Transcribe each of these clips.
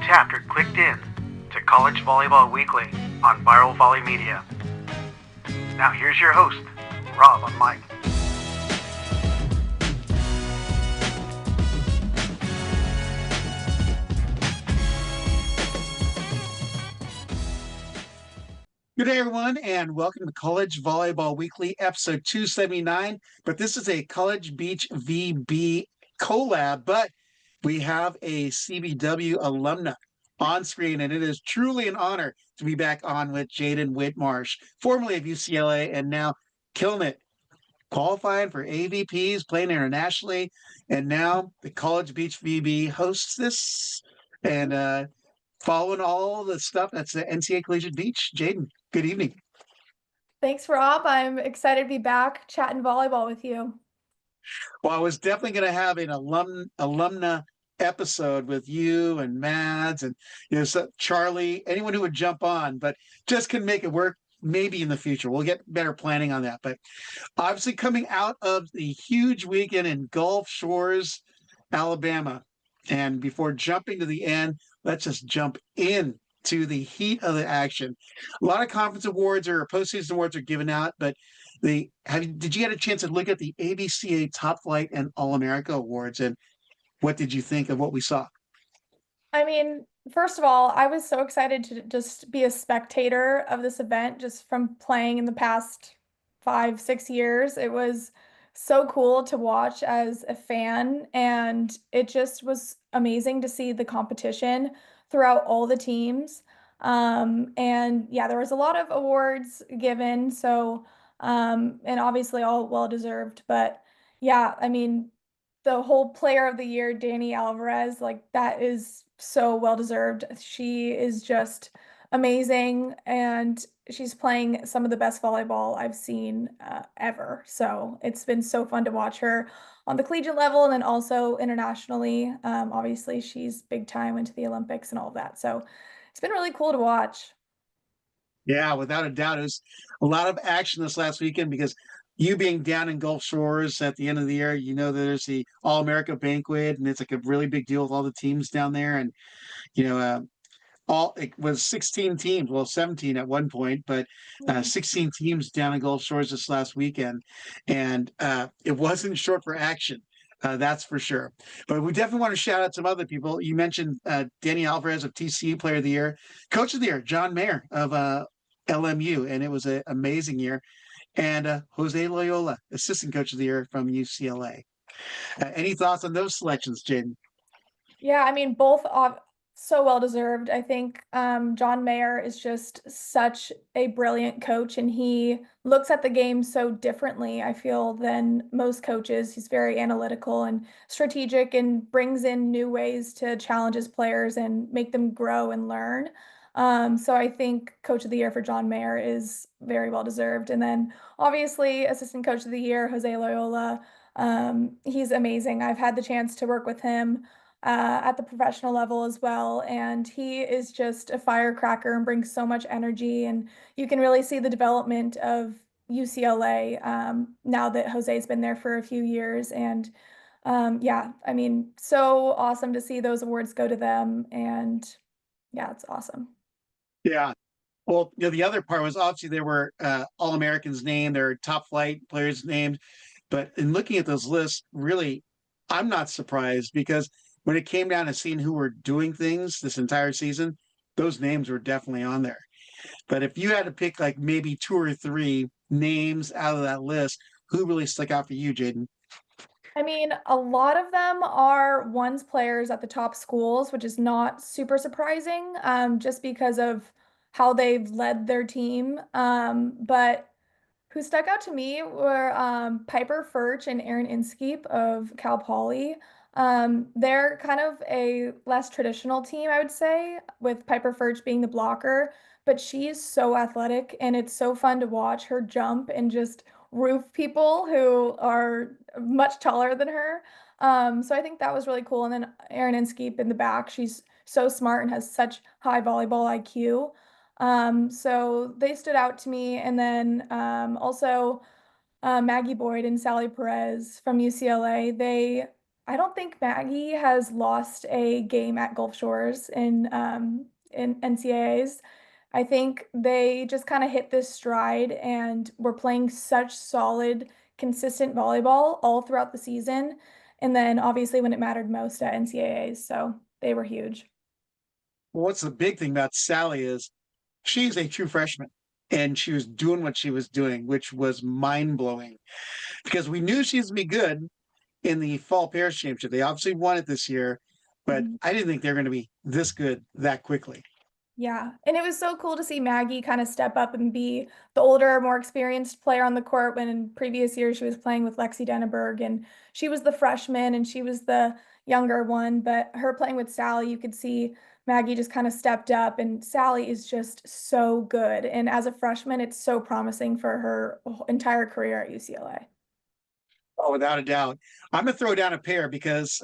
chapter clicked in to College Volleyball Weekly on Viral Volley Media. Now here's your host, Rob on mic. Good day, everyone, and welcome to College Volleyball Weekly, episode 279. But this is a College Beach VB collab, but we have a CVW alumna on screen, and it is truly an honor to be back on with Jaden Whitmarsh, formerly of UCLA and now killing it, qualifying for AVPs, playing internationally, and now the College Beach VB hosts this and following all the stuff that's the NCAA Collegiate Beach. Jaden, good evening. Thanks, Rob. I'm excited to be back chatting volleyball with you. Well, I was definitely going to have an alumna episode with you and Mads and so Charlie, anyone who would jump on, but just couldn't make it work. Maybe in the future we'll get better planning on that. But obviously, coming out of the huge weekend in Gulf Shores, Alabama, and before jumping to the end, let's just jump in to the heat of the action. A lot of conference awards or postseason awards are given out, but did you get a chance to look at the ABCA Top Flight and All-America Awards, and what did you think of what we saw? I mean, first of all, I was so excited to just be a spectator of this event just from playing in the past 5-6 years. It was so cool to watch as a fan, and it just was amazing to see the competition throughout all the teams. And yeah, there was a lot of awards given, so and obviously all well deserved. But yeah, I mean, the whole player of the year, Danny Alvarez, like that is so well deserved. She is just amazing, and she's playing some of the best volleyball I've seen ever. So it's been so fun to watch her on the collegiate level and then also internationally. Obviously, she's big time, went to the Olympics and all of that. So it's been really cool to watch. Yeah, without a doubt. It was a lot of action this last weekend because you being down in Gulf Shores at the end of the year, that there's the All America banquet, and it's like a really big deal with all the teams down there. And, you know, uh, it was 16 teams, well, 17 at one point, but 16 teams down in Gulf Shores this last weekend. And it wasn't short for action. That's for sure. But we definitely want to shout out some other people. You mentioned Danny Alvarez of TCU Player of the Year, Coach of the Year, John Mayer of LMU, and it was an amazing year. And Jose Loyola, Assistant Coach of the Year from UCLA. Any thoughts on those selections, Jaden? Yeah, I mean, both so well deserved. I think John Mayer is just such a brilliant coach, and he looks at the game so differently, I feel, than most coaches. He's very analytical and strategic and brings in new ways to challenge his players and make them grow and learn. So I think Coach of the Year for John Mayer is very well deserved. And then obviously Assistant Coach of the Year, Jose Loyola. He's amazing. I've had the chance to work with him at the professional level as well. And he is just a firecracker and brings so much energy. And you can really see the development of UCLA now that Jose's been there for a few years. And yeah, I mean, so awesome to see those awards go to them. And yeah, it's awesome. Yeah. Well, the other part was obviously there were All-Americans named, there are top flight players named. But in looking at those lists, really, I'm not surprised because when it came down to seeing who were doing things this entire season, those names were definitely on there. But if you had to pick like maybe two or three names out of that list, who really stuck out for you, Jaden? I mean, a lot of them are ones players at the top schools, which is not super surprising, just because of how they've led their team. But who stuck out to me were Piper Furch and Erin Inskeep of Cal Poly. They're kind of a less traditional team, I would say, with Piper Furch being the blocker, but she's so athletic and it's so fun to watch her jump and just roof people who are much taller than her. So I think that was really cool. And then Erin Inskeep in the back, she's so smart and has such high volleyball IQ. So they stood out to me. And then also Maggie Boyd and Sally Perez from UCLA, they I don't think Maggie has lost a game at Gulf Shores in NCAAs. I think they just kind of hit this stride and were playing such solid, consistent volleyball all throughout the season. And then obviously when it mattered most at NCAAs, so they were huge. Well, what's the big thing about Sally is she's a true freshman and she was doing what she was doing, which was mind blowing because we knew she was going to be good in the fall pairs championship. They obviously won it this year, but Mhm. I didn't think they're going to be this good that quickly. Yeah, and it was so cool to see Maggie kind of step up and be the older, more experienced player on the court when in previous years she was playing with Lexi Denneberg and she was the freshman and she was the younger one. But her playing with Sally, you could see Maggie just kind of stepped up and Sally is just so good. And as a freshman, it's so promising for her entire career at UCLA. Oh, without a doubt. I'm going to throw down a pair because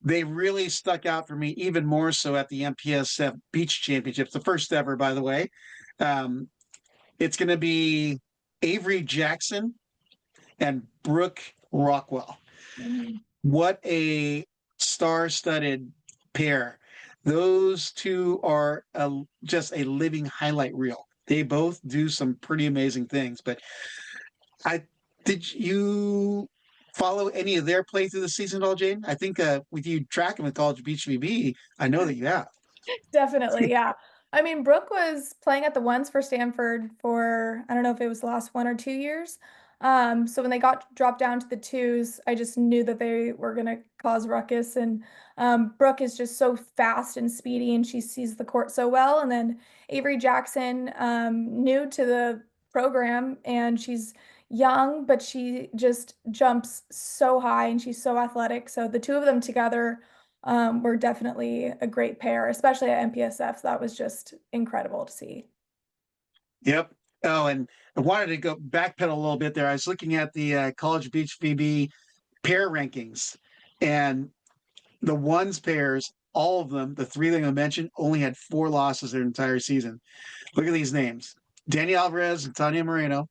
they really stuck out for me even more so at the MPSF Beach Championships, the first ever, by the way. Um, it's going to be Avery Jackson and Brooke Rockwell. Mhm. What a star-studded pair. Those two are just a living highlight reel. They both do some pretty amazing things. But I did you follow any of their play through the season at all, Jane? I think with you tracking with College Beach VB, I know that you have. Definitely, yeah. I mean, Brooke was playing at the ones for Stanford for, I don't know if it was the last 1 or 2 years. So when they got dropped down to the twos, I just knew that they were going to cause ruckus. And Brooke is just so fast and speedy, and she sees the court so well. And then Avery Jackson, new to the program, and she's young, but she just jumps so high and she's so athletic. So the two of them together were definitely a great pair, especially at MPSF. That was just incredible to see. Yep. Oh, and I wanted to go backpedal a little bit there. I was looking at the College Beach VB pair rankings, and the ones pairs, all of them, the three that I mentioned, only had 4 losses their entire season. Look at these names: Danny Alvarez and Tanya Moreno,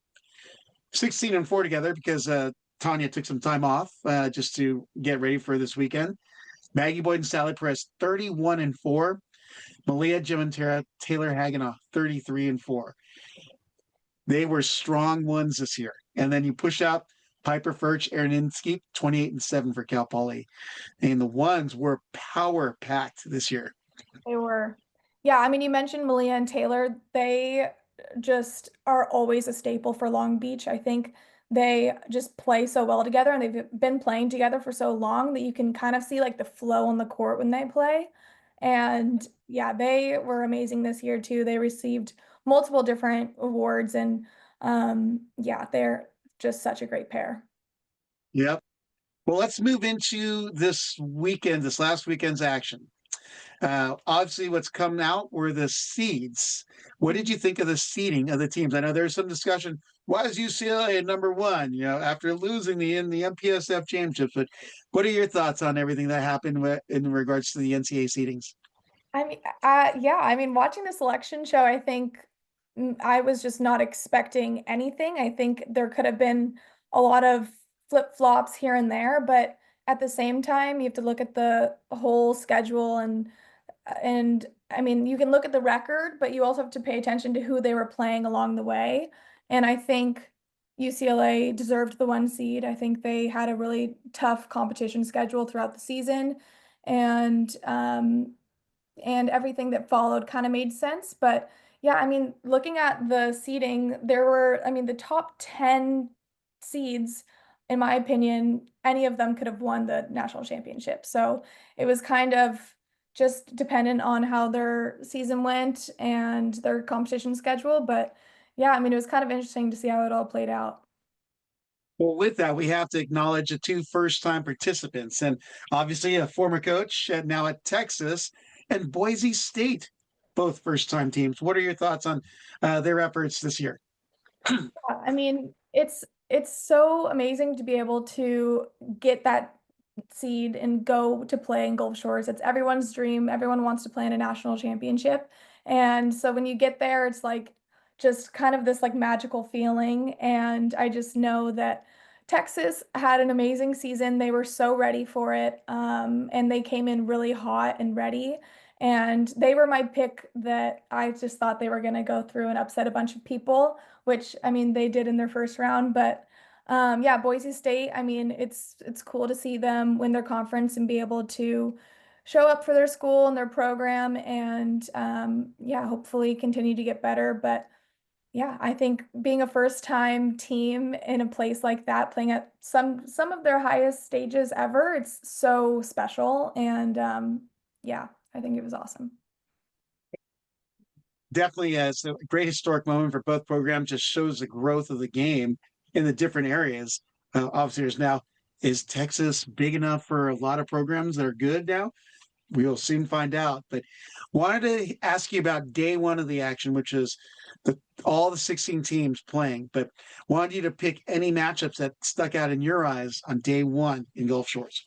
16-4 together because Tanya took some time off just to get ready for this weekend. Maggie Boyd and Sally Perez, 31-4. Malia Gemantera, Taylor Hagenoff, 33-4. They were strong ones this year. And then you push out Piper Furch, Aaron Inskeep, 28-7 for Cal Poly. And the ones were power packed this year. They were, yeah, I mean, you mentioned Malia and Taylor. They just are always a staple for Long Beach. I think they just play so well together and they've been playing together for so long that you can kind of see like the flow on the court when they play. And yeah, they were amazing this year too. They received multiple different awards and yeah, they're just such a great pair. Yep. Well, let's move into this weekend, this last weekend's action. Obviously, what's come out were the seeds. What did you think of the seeding of the teams? I know there's some discussion. Why is UCLA at number one? After losing in the MPSF championships. But what are your thoughts on everything that happened in regards to the NCAA seedings? I mean, yeah, I mean, watching the selection show, I think I was just not expecting anything. I think there could have been a lot of flip-flops here and there, but at the same time, you have to look at the whole schedule and I mean, you can look at the record, but you also have to pay attention to who they were playing along the way. And I think UCLA deserved the 1 seed. I think they had a really tough competition schedule throughout the season. And and everything that followed kind of made sense. But yeah, I mean, looking at the seeding, there were, I mean, the top 10 seeds, in my opinion, any of them could have won the national championship. So it was kind of just dependent on how their season went and their competition schedule. But yeah, I mean, it was kind of interesting to see how it all played out. Well, with that, we have to acknowledge the two first-time participants, and obviously a former coach now at Texas and Boise State, both first-time teams. What are your thoughts on their efforts this year? I mean, it's so amazing to be able to get that seed and go to play in Gulf Shores. It's everyone's dream. Everyone wants to play in a national championship. And so when you get there, it's like just kind of this like magical feeling. And I just know that Texas had an amazing season. They were so ready for it, and they came in really hot and ready. And they were my pick that I just thought they were going to go through and upset a bunch of people, which I mean they did in their first round. But yeah, Boise State. I mean, it's cool to see them win their conference and be able to show up for their school and their program, and yeah, hopefully continue to get better. But yeah, I think being a first time team in a place like that, playing at some of their highest stages ever, it's so special. And yeah, I think it was awesome. Definitely, it's a great historic moment for both programs. Just shows the growth of the game in the different areas. Obviously, there's now, is Texas big enough for a lot of programs that are good now? We'll soon find out. But wanted to ask you about day one of the action, which is all the 16 teams playing. But wanted you to pick any matchups that stuck out in your eyes on day one in Gulf Shores.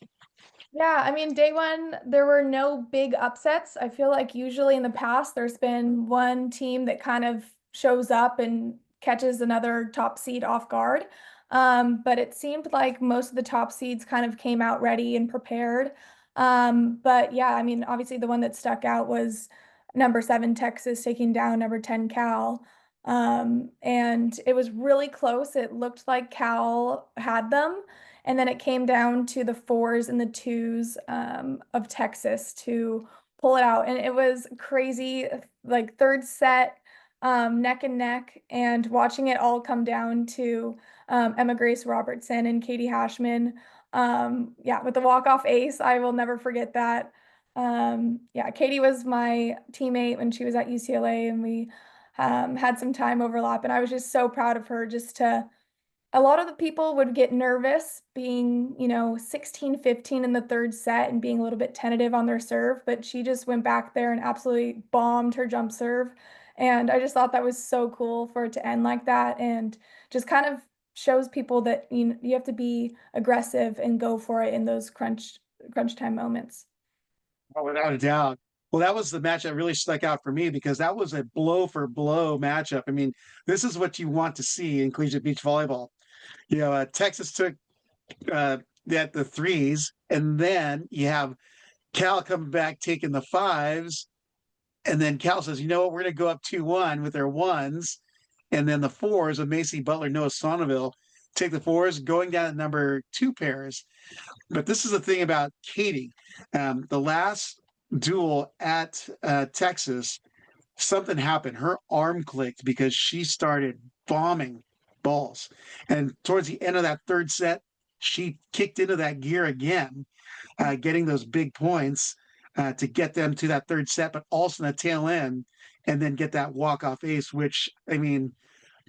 Yeah, I mean, day one, there were no big upsets. I feel like usually in the past, there's been one team that kind of shows up and catches another top seed off guard. But it seemed like most of the top seeds kind of came out ready and prepared. But yeah, I mean, obviously the one that stuck out was number 7 Texas taking down number 10 Cal. And it was really close. It looked like Cal had them. And then it came down to the 4s and the 2s of Texas to pull it out. And it was crazy, like third set, neck and neck, and watching it all come down to Emma Grace Robertson and Katie Hashman. Yeah, with the walk-off ace, I will never forget that. Yeah, Katie was my teammate when she was at UCLA, and we had some time overlap. And I was just so proud of her just to a lot of the people would get nervous being, 16-15 in the third set and being a little bit tentative on their serve, but she just went back there and absolutely bombed her jump serve. And I just thought that was so cool for it to end like that, and just kind of shows people that you have to be aggressive and go for it in those crunch time moments. Oh, without a doubt. Well, that was the match that really stuck out for me because that was a blow for blow matchup. I mean, this is what you want to see in collegiate beach volleyball. Texas took the 3s, and then you have Cal coming back taking the 5s, and then Cal says, you know what, we're going to go up 2-1 with their 1s, and then the 4s of Macy Butler, Noah Sonneville take the 4s, going down at number 2 pairs. But this is the thing about Katie. The last duel at Texas, something happened. Her arm clicked because she started bombing balls. And towards the end of that third set, she kicked into that gear again, getting those big points to get them to that third set, but also in the tail end, and then get that walk-off ace, which, I mean,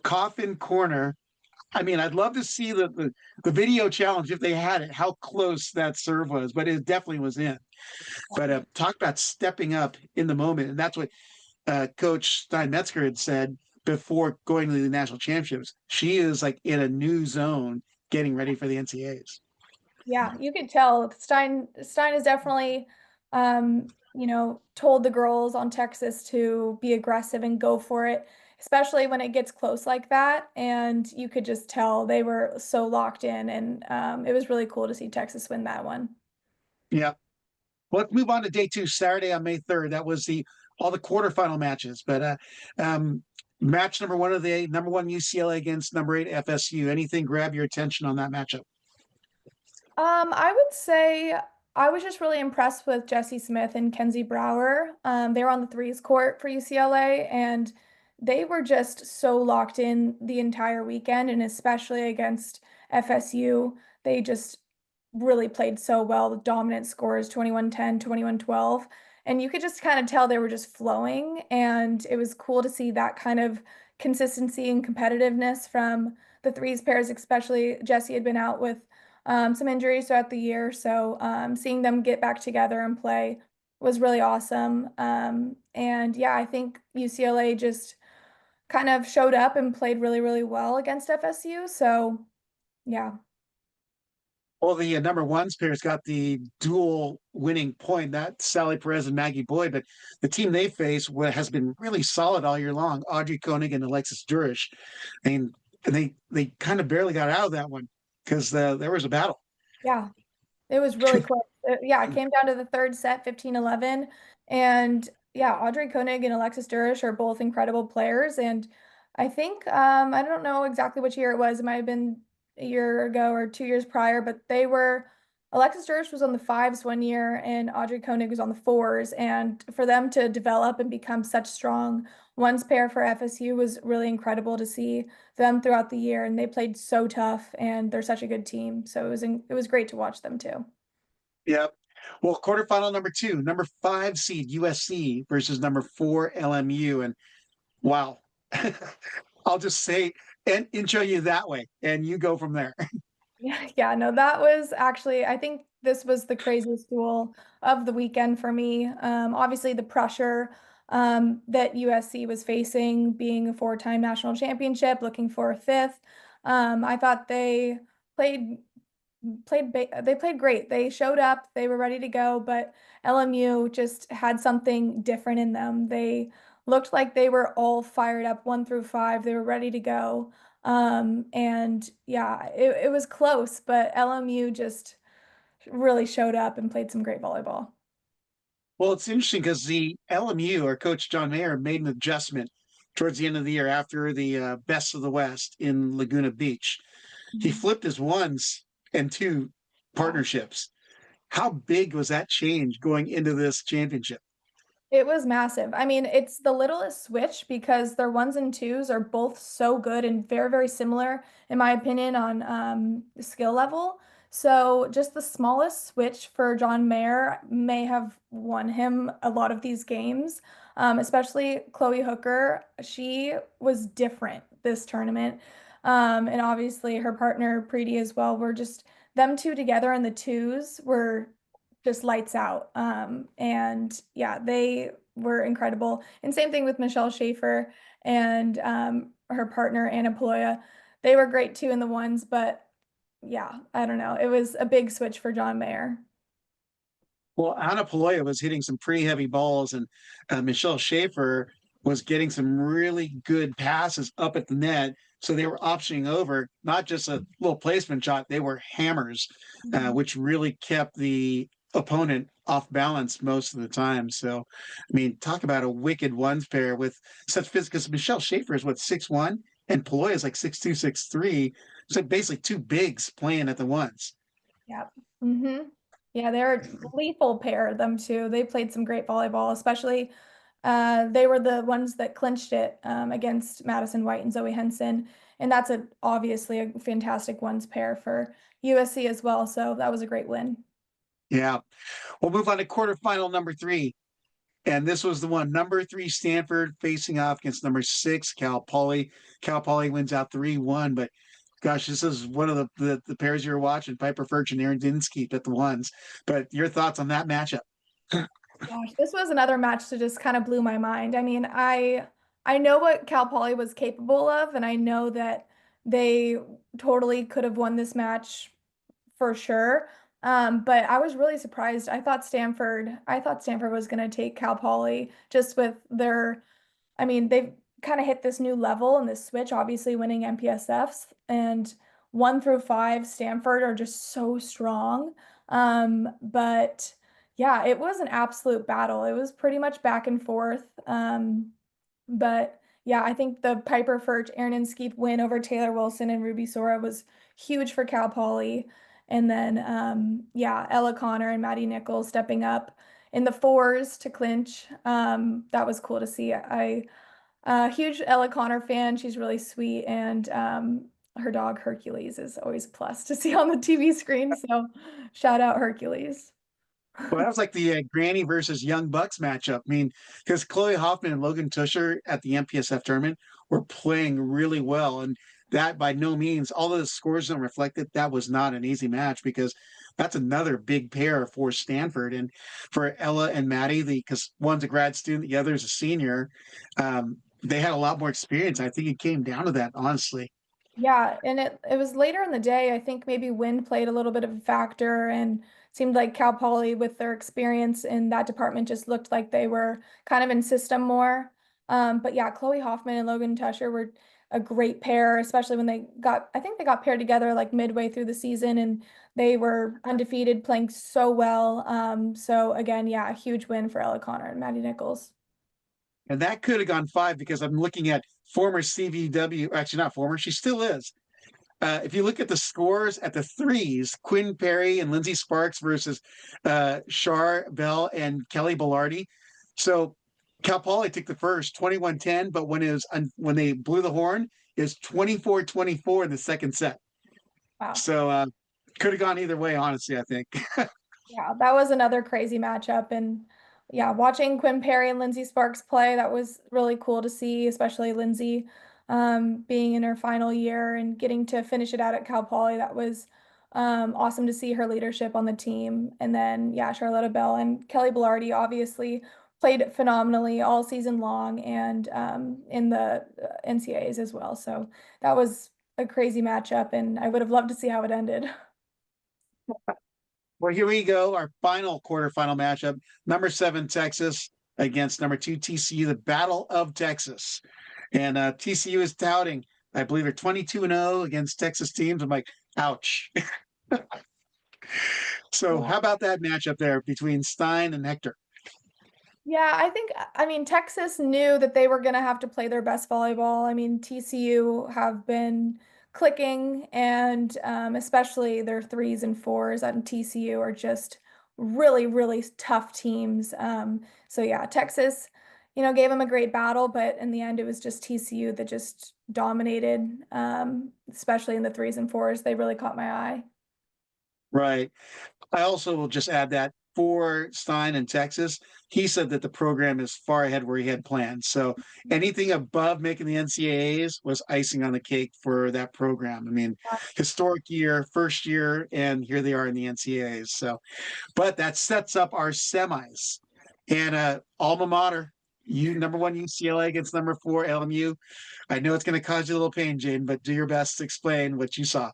coffin corner. I mean, I'd love to see the video challenge if they had it, how close that serve was, but it definitely was in. But talk about stepping up in the moment. And that's what Coach Steinmetzger had said before going to the national championships. She is like in a new zone getting ready for the NCAAs. Yeah, you could tell Stein is definitely, told the girls on Texas to be aggressive and go for it, especially when it gets close like that. And you could just tell they were so locked in, and it was really cool to see Texas win that one. Yeah. Well, let's move on to day 2, Saturday on May 3rd. That was all the quarterfinal matches. But match number 1 of the day, number 1 UCLA against number 8 FSU. Anything grab your attention on that matchup? I would say I was just really impressed with Jessie Smith and Kenzie Brower. They were on the 3s court for UCLA, and they were just so locked in the entire weekend, and especially against FSU. They just really played so well with dominant scores, 21-10, 21-12. And you could just kind of tell they were just flowing. And it was cool to see that kind of consistency and competitiveness from the 3s pairs, especially Jessie had been out with some injuries throughout the year. So seeing them get back together and play was really awesome. And yeah, I think UCLA just kind of showed up and played really, really well against FSU. So yeah. Well, the number 1s pairs got the dual winning point, that Sally Perez and Maggie Boyd, but the team they face has been really solid all year long. Audrey Koenig and Alexis Durish. I mean, they kind of barely got out of that one. because there was a battle. Yeah, it was really close. Yeah, it came down to the third set, 15-11. And yeah, Audrey Koenig and Alexis Durish are both incredible players. And I think, I don't know exactly which year it was. It might have been a year ago or 2 years prior, but Alexis Durish was on the fives one year and Audrey Koenig was on the fours. And for them to develop and become such strong ones pair for FSU was really incredible to see them throughout the year. And they played so tough and they're such a good team. So it was great to watch them too. Yep. Well, quarterfinal number 2, number 5 seed USC versus number 4 LMU. And wow, I'll just say and intro you that way, and you go from there. Yeah, no, that was actually, I think this was the craziest duel of the weekend for me. Obviously, the pressure that USC was facing, being a four-time national championship, looking for a fifth. I thought played they played great. They showed up, they were ready to go, but LMU just had something different in them. They looked like they were all fired up 1 through 5. They were ready to go. And yeah, it was close, but LMU just really showed up and played some great volleyball. Well, it's interesting because the LMU, or Coach John Mayer, made an adjustment towards the end of the year after the Best of the West in Laguna Beach. He Mhm. flipped his ones and two partnerships. How big was that change going into this championship? It was massive. I mean, it's the littlest switch because their ones and twos are both so good and very, very similar, in my opinion, on skill level. So just the smallest switch for John Mayer may have won him a lot of these games, especially Chloe Hooker. She was different this tournament. And obviously her partner Preeti as well were just them two together and the twos were just lights out. And yeah, they were incredible. And same thing with Michelle Schaefer and her partner Anna Paloya. They were great too in the ones, but yeah, I don't know. It was a big switch for John Mayer. Well, Anna Paloya was hitting some pretty heavy balls, and Michelle Schaefer was getting some really good passes up at the net. So they were optioning over, not just a little placement shot, they were hammers, Mhm. which really kept the opponent off balance most of the time. So, I mean, talk about a wicked ones pair with such physical. Because Michelle Schaefer is what, 6'1", and Paloya is like 6'2", 6'3". So basically two bigs playing at the ones. Yeah. Yeah, they're a lethal pair, them two. They played some great volleyball, especially they were the ones that clinched it against Madison White and Zoe Henson. And that's obviously a fantastic ones pair for USC as well. So that was a great win. Yeah. We'll move on to quarterfinal number 3. And this was the one, number 3 Stanford facing off against number 6 Cal Poly. Cal Poly wins out 3-1. But gosh, this is one of the pairs you were watching, Piper Furch and Aaron Dinskeep at the ones. But your thoughts on that matchup? Gosh, this was another match that just kind of blew my mind. I mean, I know what Cal Poly was capable of, and I know that they totally could have won this match for sure. But I was really surprised. I thought Stanford was going to take Cal Poly just with I mean, they've kind of hit this new level and this switch, obviously winning MPSFs and 1 through 5, Stanford are just so strong. But yeah, it was an absolute battle. It was pretty much back and forth. But yeah, I think the Piper Furch, Aaron Inskeep win over Taylor Wilson and Ruby Sora was huge for Cal Poly. And then, yeah, Ella Connor and Maddie Nichols stepping up in the fours to clinch. That was cool to see. Huge Ella Connor fan. She's really sweet. And her dog Hercules is always a plus to see on the TV screen. So shout out Hercules. Well, that was like the Granny versus Young Bucks matchup. I mean, because Chloe Hoffman and Logan Tusher at the MPSF tournament were playing really well. And that by no means, all the scores don't reflect it. That was not an easy match because that's another big pair for Stanford. And for Ella and Maddie, because one's a grad student, the other's a senior, they had a lot more experience. I think it came down to that, honestly. Yeah, and it was later in the day. I think maybe wind played a little bit of a factor and seemed like Cal Poly with their experience in that department just looked like they were kind of in system more. But yeah, Chloe Hoffman and Logan Tusher were a great pair, especially when I think they got paired together like midway through the season, and they were undefeated, playing so well. So again, yeah, a huge win for Ella Connor and Maddie Nichols. And that could have gone 5 because I'm looking at former CVW, actually not former, she still is. If you look at the scores at the threes, Quinn Perry and Lindsay Sparks versus Shar Bell and Kelly Bellardi. So Cal Poly took the first 21-10, but when they blew the horn, it was 24-24 in the second set. Wow. So could have gone either way, honestly, I think. Yeah, that was another crazy matchup. And yeah, watching Quinn Perry and Lindsay Sparks play, that was really cool to see, especially Lindsay being in her final year and getting to finish it out at Cal Poly. That was awesome to see her leadership on the team. And then, yeah, Charlotta Bell and Kelly Bellardi obviously played phenomenally all season long and in the NCAAs as well. So that was a crazy matchup, and I would have loved to see how it ended. Well, here we go. Our final quarterfinal matchup. Number 7, Texas against number 2, TCU, the Battle of Texas. And TCU is touting, I believe they're 22-0 against Texas teams. I'm like, ouch. So how about that matchup there between Stein and Hector? Yeah, I mean, Texas knew that they were going to have to play their best volleyball. I mean, TCU have been clicking, and especially their threes and fours at TCU are just really, really tough teams. So yeah, Texas, gave them a great battle, but in the end, it was just TCU that just dominated, especially in the threes and fours. They really caught my eye. Right. I also will just add that for Stein in Texas, he said that the program is far ahead where he had planned. So anything above making the NCAAs was icing on the cake for that program. I mean, historic year, first year, and here they are in the NCAAs. So, but that sets up our semis. And alma mater, number 1 UCLA against number 4 LMU. I know it's going to cause you a little pain, Jaden, but do your best to explain what you saw.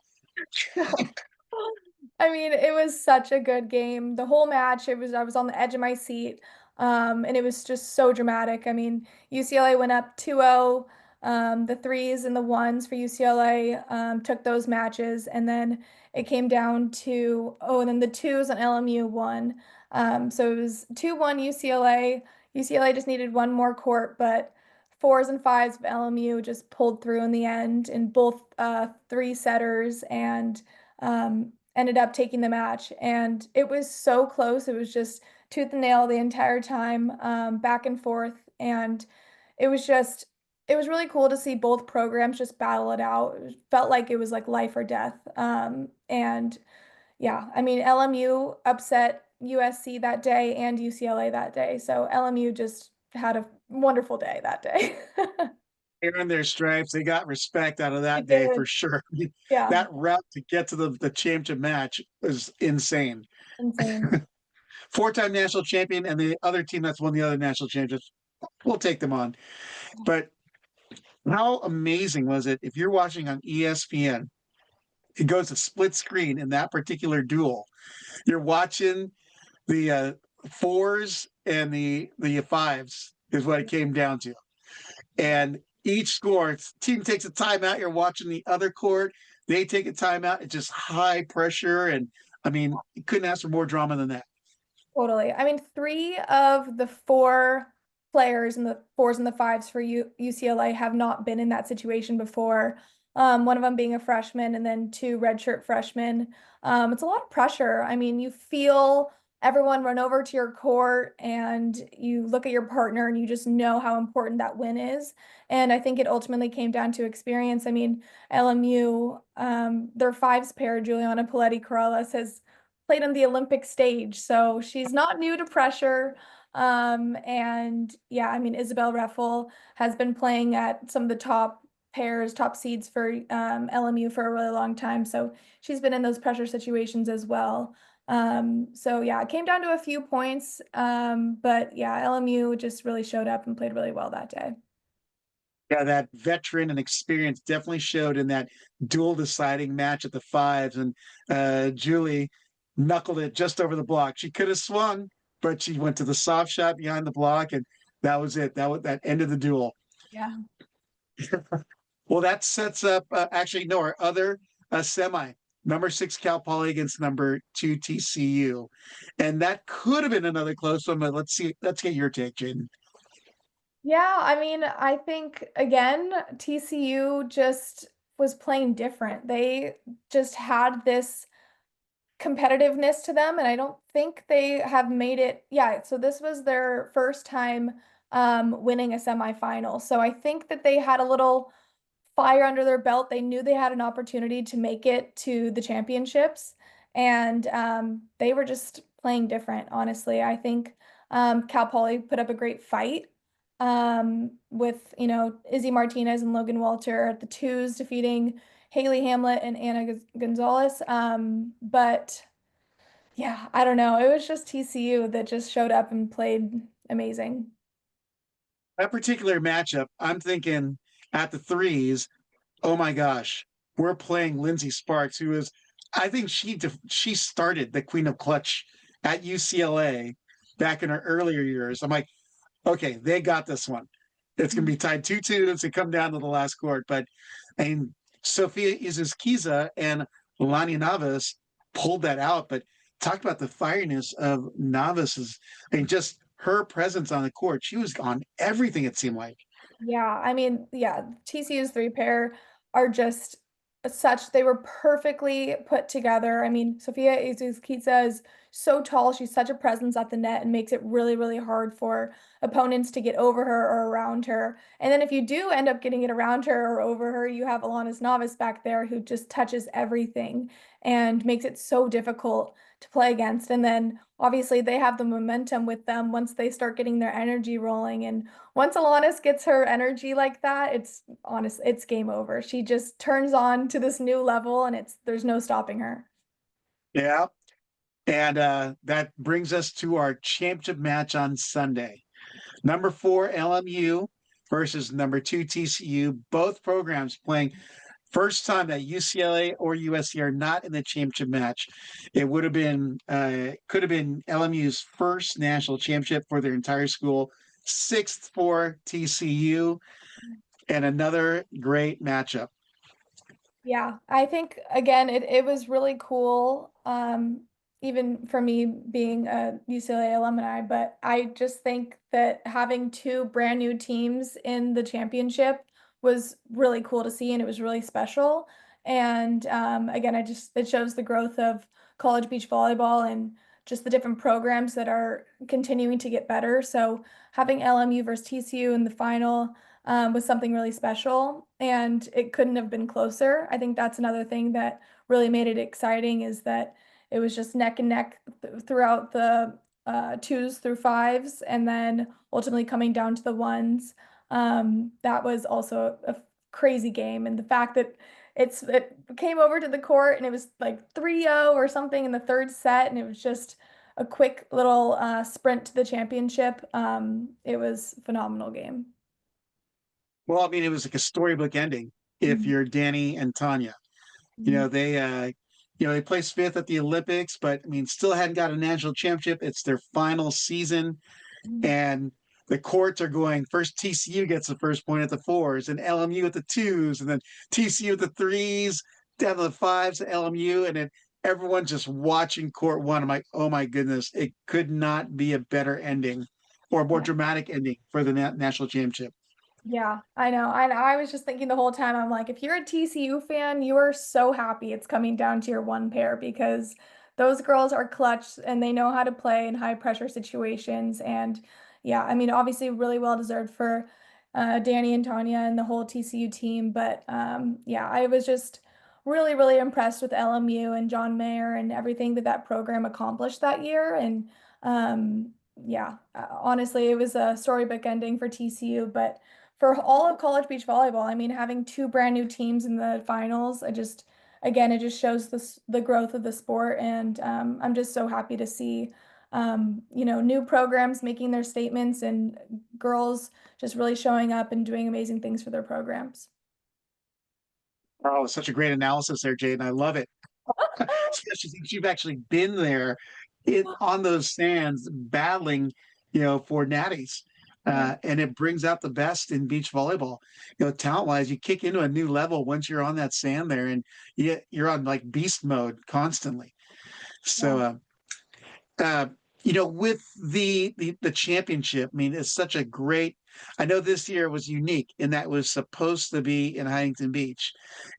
I mean, it was such a good game. The whole match, I was on the edge of my seat. And it was just so dramatic. I mean, UCLA went up 2-0. The threes and the ones for UCLA took those matches, and then it came down to and then the twos on LMU won. So it was 2-1 UCLA. UCLA just needed one more court, but fours and fives of LMU just pulled through in the end in both three setters, and ended up taking the match. And it was so close. It was just tooth and nail the entire time, back and forth. And it was really cool to see both programs just battle it out. It felt like it was like life or death. And yeah, I mean, LMU upset USC that day and UCLA that day. So LMU just had a wonderful day that day. They earned their stripes. They got respect out of They that day did. for sure. Yeah, That route to get to the championship match was insane. insane. 4-time national champion, and the other team that's won the other national championships, we'll take them on. But how amazing was it if you're watching on ESPN? It goes to split screen in that particular duel. You're watching the fours and the fives is what it came down to. And each score, team takes a timeout. You're watching the other court. They take a timeout. It's just high pressure. And I mean, you couldn't ask for more drama than that. Totally. I mean, three of the four players in the fours and the fives for UCLA have not been in that situation before. One of them being a freshman, and then two redshirt freshmen. It's a lot of pressure. I mean, you feel everyone run over to your court, and you look at your partner and you just know how important that win is. And I think it ultimately came down to experience. I mean, LMU, their fives pair, Juliana Paletti-Corrales, has played on the Olympic stage, so she's not new to pressure. And yeah, I mean, Isabel Reffel has been playing at some of the top pairs, top seeds for LMU for a really long time, so she's been in those pressure situations as well. So yeah, it came down to a few points, but yeah, LMU just really showed up and played really well that day. Yeah, that veteran and experience definitely showed in that dual deciding match at the fives. And Julie knuckled it just over the block. She could have swung, but she went to the soft shot behind the block, and that was it. That ended the duel. Yeah. Well, that sets up actually no our other semi. Number 6 Cal Poly against number 2 TCU, and that could have been another close one. But let's see. Let's get your take, Jaden. Yeah, I mean, I think again, TCU just was playing different. They just had this competitiveness to them, and I don't think they have made it. Yeah, so this was their first time winning a semifinal. So I think that they had a little fire under their belt. They knew they had an opportunity to make it to the championships, and they were just playing different, honestly. I think Cal Poly put up a great fight with, Izzy Martinez and Logan Walter at the twos defeating Haley Hamlet and Anna Gonzalez. But yeah, I don't know. It was just TCU that just showed up and played amazing. That particular matchup, I'm thinking at the threes. Oh my gosh, we're playing Lindsay Sparks, who is, I think she started the Queen of Clutch at UCLA back in her earlier years. I'm like, okay, they got this one. It's going to be tied 2-2 to come down to the last court. But I mean, Sophia Izuzquiza and Lani Navas pulled that out. But talk about the fieriness of Navas's, I mean, just her presence on the court. She was on everything, it seemed like. Yeah, I mean, yeah, TCU's three pair are just such, they were perfectly put together. I mean, Sofia Izuzquiza is so tall. She's such a presence at the net and makes it really, really hard for opponents to get over her or around her. And then if you do end up getting it around her or over her, you have Alanis Navas back there who just touches everything and makes it so difficult to play against. And then obviously they have the momentum with them once they start getting their energy rolling. And once Alanis gets her energy like that, it's game over. She just turns on to this new level and there's no stopping her. Yeah. And that brings us to our championship match on Sunday. Number 4 LMU versus number 2 TCU. Both programs playing first time that UCLA or USC are not in the championship match. It would have been could have been LMU's first national championship for their entire school. Sixth for TCU, and another great matchup. Yeah, I think again it was really cool. Even for me being a UCLA alumni, but I just think that having two brand new teams in the championship was really cool to see and it was really special. And again, it shows the growth of college beach volleyball and just the different programs that are continuing to get better. So having LMU versus TCU in the final was something really special, and it couldn't have been closer. I think that's another thing that really made it exciting is that it was just neck and neck throughout the twos through fives, and then ultimately coming down to the ones. That was also a crazy game, and the fact that it came over to the court and it was like 3-0 or something in the third set, and it was just a quick little sprint to the championship. It was a phenomenal game. Well, I mean, it was like a storybook ending. If Mhm. you're Danny and Tanya, Mhm. they placed fifth at the Olympics, but I mean, still hadn't got a national championship. It's their final season, Mhm. and the courts are going first. TCU gets the first point at the fours, and LMU at the twos, and then TCU at the threes, down to the fives, LMU, and then everyone's just watching court one. I'm like, oh my goodness, it could not be a better ending or a more dramatic ending for the national championship. Yeah, I know. I was just thinking the whole time, I'm like, if you're a TCU fan, you are so happy it's coming down to your one pair because those girls are clutch and they know how to play in high pressure situations. And yeah, I mean, obviously, really well deserved for Danny and Tanya and the whole TCU team. But yeah, I was just really, really impressed with LMU and John Mayer and everything that that program accomplished that year. And yeah, honestly, it was a storybook ending for TCU, but for all of college beach volleyball, I mean, having two brand new teams in the finals, again, it just shows the growth of the sport, and I'm just so happy to see, new programs making their statements and girls just really showing up and doing amazing things for their programs. Oh, such a great analysis there, Jade, and I love it. Especially since you've actually been there on those stands battling, for natties. And it brings out the best in beach volleyball. Talent-wise, you kick into a new level once you're on that sand there, and you're on like beast mode constantly. So, uh, with the championship, I mean, it's such a great. I know this year was unique in that it was supposed to be in Huntington Beach,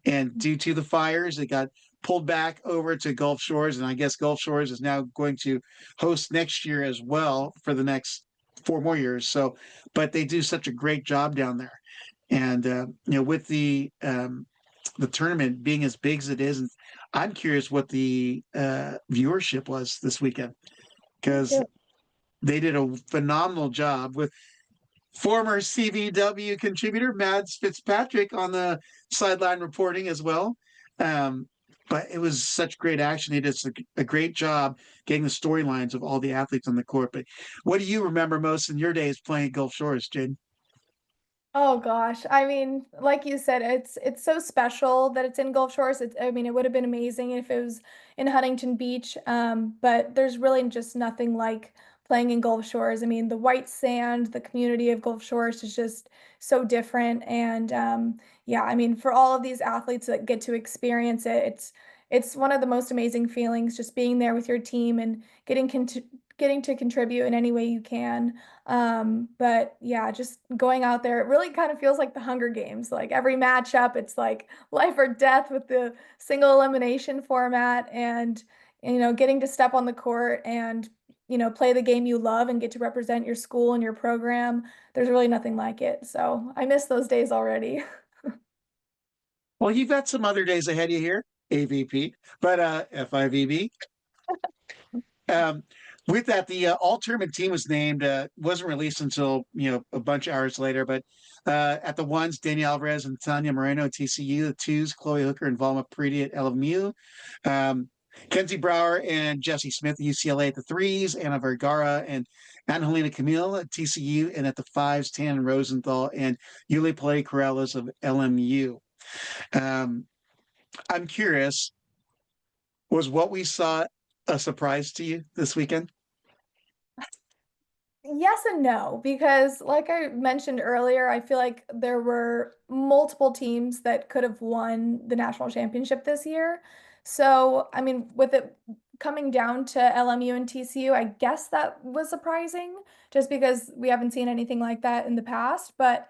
and due to the fires, it got pulled back over to Gulf Shores, and I guess Gulf Shores is now going to host next year as well for the next 4 more years. So, but they do such a great job down there, and with the tournament being as big as it is, and I'm curious what the viewership was this weekend because they did a phenomenal job with former CVW contributor Mads Fitzpatrick on the sideline reporting as well. But it was such great action. He did a great job getting the storylines of all the athletes on the court. But what do you remember most in your days playing at Gulf Shores, Jade? Oh gosh. I mean, like you said, it's so special that it's in Gulf Shores. I mean, it would have been amazing if it was in Huntington Beach. But there's really just nothing like playing in Gulf Shores. I mean, the white sand, the community of Gulf Shores is just so different. And yeah, I mean, for all of these athletes that get to experience it, it's one of the most amazing feelings just being there with your team and getting to contribute in any way you can. But yeah, just going out there, it really kind of feels like the Hunger Games. Like every matchup, it's like life or death with the single elimination format and getting to step on the court and play the game you love and get to represent your school and your program. There's really nothing like it. So I miss those days already. Well, you've got some other days ahead of you here, AVP, but FIVB. Um, with that, the all-tournament team was named. Wasn't released until a bunch of hours later. But at the ones, Danielle Alvarez and Tanya Moreno at TCU. The twos, Chloe Hooker and Valma Paridi at LMU. Kenzie Brower and Jesse Smith at UCLA at the threes. Anna Vergara and Angelina Camille at TCU. And at the fives, Tannen Rosenthal and Yuli Paleti Corrales of LMU. I'm curious, was what we saw a surprise to you this weekend? Yes and no, because like I mentioned earlier, I feel like there were multiple teams that could have won the national championship this year. So, I mean, with it coming down to LMU and TCU, I guess that was surprising just because we haven't seen anything like that in the past. But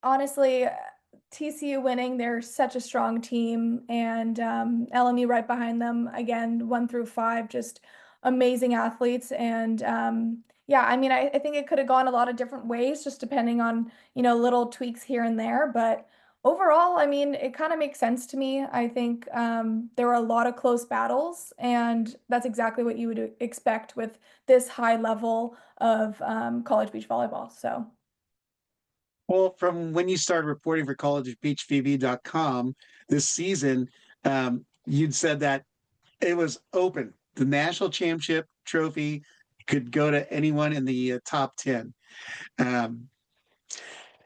honestly, TCU winning, they're such a strong team, and LMU right behind them again, 1 through 5, just amazing athletes. And yeah, I mean, I think it could have gone a lot of different ways, just depending on little tweaks here and there. But overall, I mean, it kind of makes sense to me. I think there were a lot of close battles, and that's exactly what you would expect with this high level of college beach volleyball. So. Well, from when you started reporting for collegebeachvb.com this season, you'd said that it was open. The national championship trophy could go to anyone in the top 10.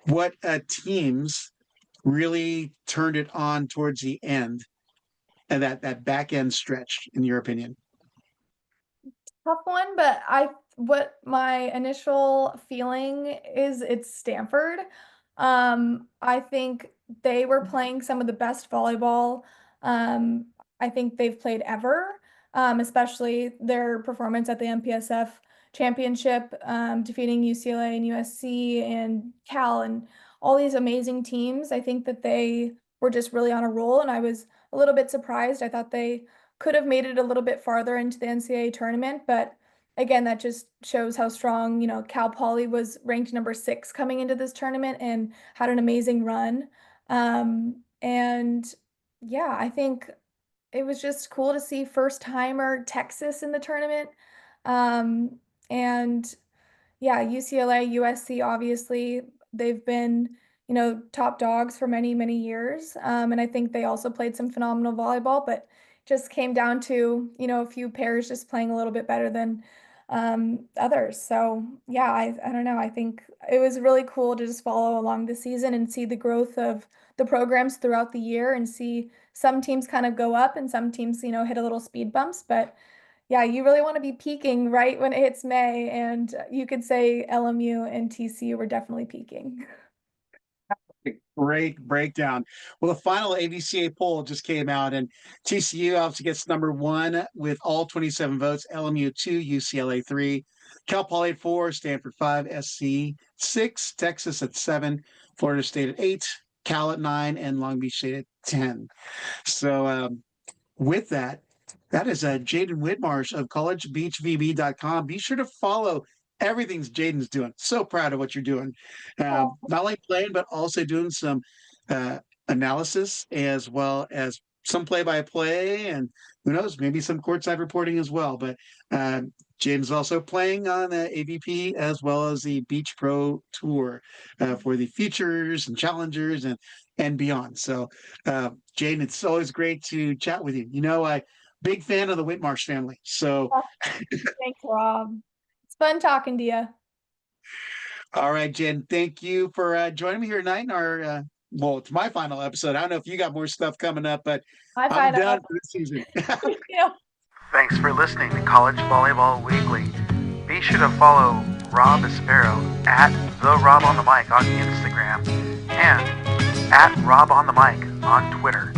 What teams really turned it on towards the end and that back end stretch, in your opinion? Tough one, but what my initial feeling is it's Stanford. I think they were playing some of the best volleyball I think they've played ever, especially their performance at the MPSF championship, defeating UCLA and USC and Cal and all these amazing teams. I think that they were just really on a roll, and I was a little bit surprised. I thought they could have made it a little bit farther into the NCAA tournament, but again, that just shows how strong, Cal Poly was ranked number 6 coming into this tournament and had an amazing run. And yeah, I think it was just cool to see first timer Texas in the tournament. Um, and yeah, UCLA, USC, obviously, they've been, top dogs for many, many years. And I think they also played some phenomenal volleyball, but just came down to, a few pairs just playing a little bit better than others. So yeah, I don't know. I think it was really cool to just follow along the season and see the growth of the programs throughout the year and see some teams kind of go up and some teams, hit a little speed bumps. But Yeah, you really want to be peaking right when it hits May, and you could say LMU and TCU were definitely peaking. Great breakdown. Well, the final AVCA poll just came out, and TCU obviously gets number one with all 27 votes, LMU 2, UCLA 3, Cal Poly 4, Stanford 5, SC 6, Texas at 7, Florida State at 8, Cal at 9, and Long Beach State at 10. So, with that, that is Jaden Whitmarsh of collegebeachvb.com. Be sure to follow everything Jaden's doing. So proud of what you're doing. Oh, Not only playing, but also doing some analysis as well as some play-by-play, and who knows, maybe some courtside reporting as well. But Jaden's also playing on the AVP as well as the Beach Pro Tour for the Futures and Challengers and beyond. So, Jaden, it's always great to chat with you. I big fan of the Whitmarsh family. So, thanks, Rob. It's fun talking to you. all right, Jen, thank you for joining me here tonight in our, well, it's my final episode. I don't know if you got more stuff coming up, but I I'm find done out. for this season. Yeah. Thanks for listening to College Volleyball Weekly. Be sure to follow Rob Espero at the Rob on the Mic on Instagram and at Rob on the Mic on Twitter.